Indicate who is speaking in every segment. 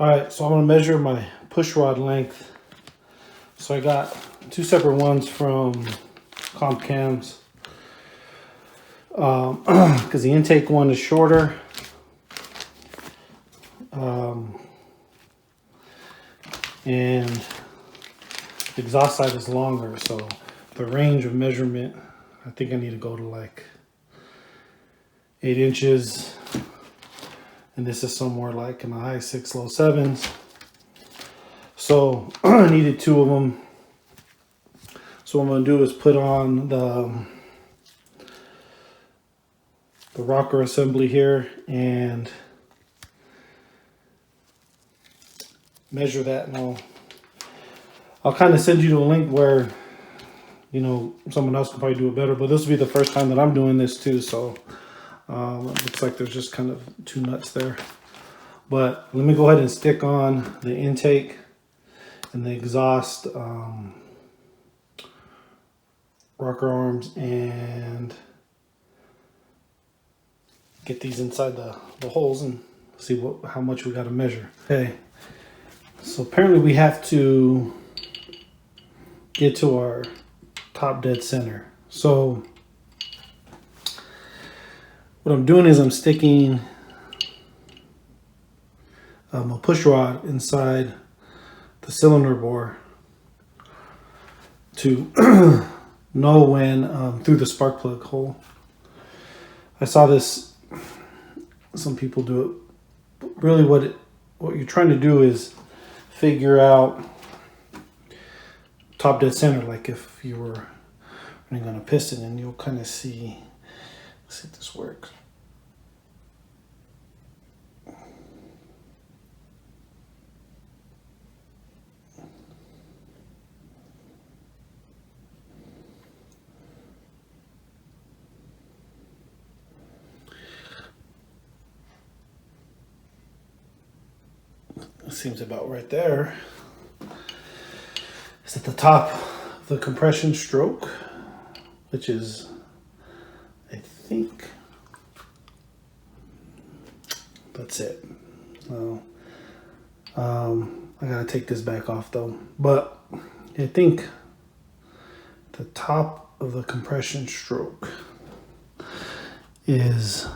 Speaker 1: All right, so I'm gonna measure my push rod length. So I got two separate ones from Comp Cams. Because the intake one is shorter. And the exhaust side is longer, so the range of measurement, I think I need to go to like 8 inches. And this is somewhere like in the high 6, low 7s. So I needed two of them. So what I'm gonna do is put on the rocker assembly here and measure that, and I'll kind of send you to a link where, you know, someone else can probably do it better, but this will be the first time that I'm doing this too, so it looks like there's just kind of two nuts there. But let me go ahead and stick on the intake and the exhaust rocker arms and get these inside the holes and see how much we got to measure. Okay, so apparently we have to get to our top dead center. So what I'm doing is I'm sticking a push rod inside the cylinder bore to know when through the spark plug hole. I saw this, some people do it. But really what you're trying to do is figure out top dead center, like if you were running on a piston, and you'll kind of see, let's see if this works. Seems about right there. It's at the top of the compression stroke, which is, I think, that's it. So, I gotta take this back off though. But I think the top of the compression stroke is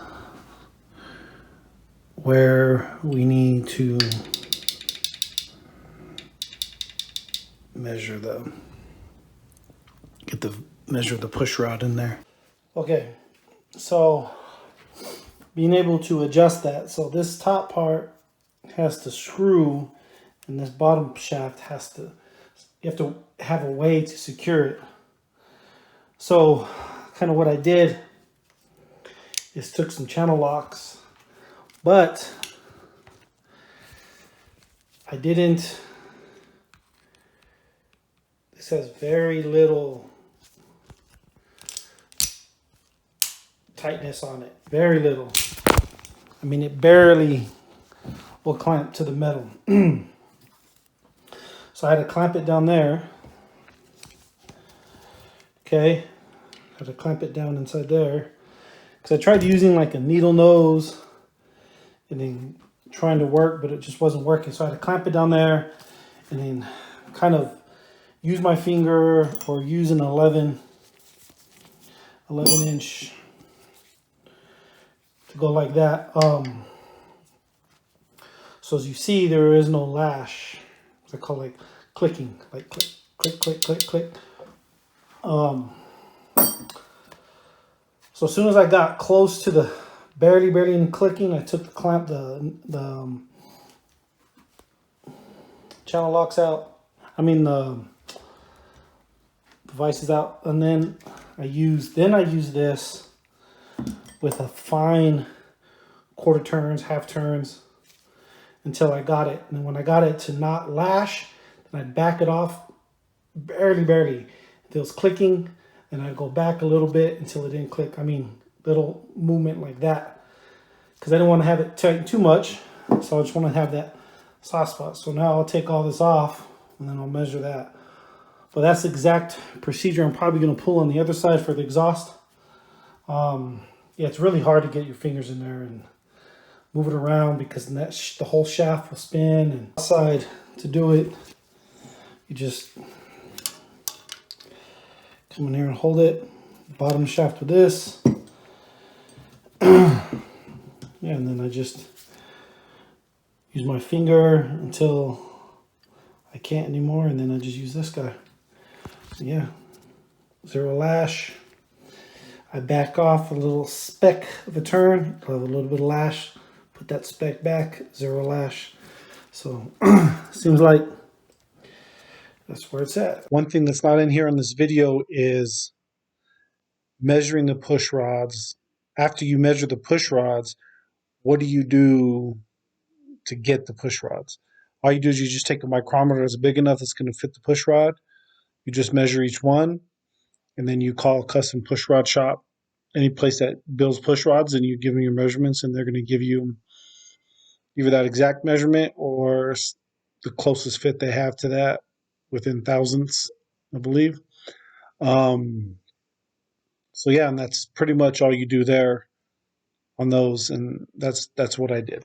Speaker 1: where we need to measure measure the push rod in there. Okay, so being able to adjust that, so this top part has to screw and this bottom shaft has to, you have to have a way to secure it. So kind of what I did is took some channel locks, but I didn't, this has very little tightness on it, very little. I mean, it barely will clamp to the metal. So I had to clamp it down there. Okay, had to clamp it down inside there because I tried using like a needle nose and then trying to work, but it just wasn't working. So I had to clamp it down there and then kind of use my finger or use an 11 inch to go like that. So as you see, there is no lash. I call it like clicking, like click, click, click, click, click. So as soon as I got close to the barely in clicking, I took the clamp, the channel locks out. I mean the devices out, and then I use this with a fine quarter turns, half turns until I got it. And then when I got it to not lash, then I'd back it off barely until it was clicking, and I'd go back a little bit until it didn't click. I mean, little movement like that, because I didn't want to have it tighten too much, so I just want to have that soft spot. So now I'll take all this off and then I'll measure that. But that's the exact procedure I'm probably going to pull on the other side for the exhaust. Yeah, it's really hard to get your fingers in there and move it around because then the whole shaft will spin. And outside to do it, you just come in here and hold it, bottom shaft with this. Yeah, and then I just use my finger until I can't anymore, and then I just use this guy. So yeah, 0 lash. I back off a little speck of a turn, have a little bit of lash, put that speck back, 0 lash. So seems like that's where it's at. One thing that's not in here in this video is measuring the push rods. After you measure the push rods, what do you do to get the push rods? All you do is you just take a micrometer that's big enough that's going to fit the push rod. You just measure each one, and then you call a custom push rod shop, any place that builds push rods, and you give them your measurements, and they're going to give you either that exact measurement or the closest fit they have to that within thousandths, I believe. So yeah, and that's pretty much all you do there on those, and that's what I did.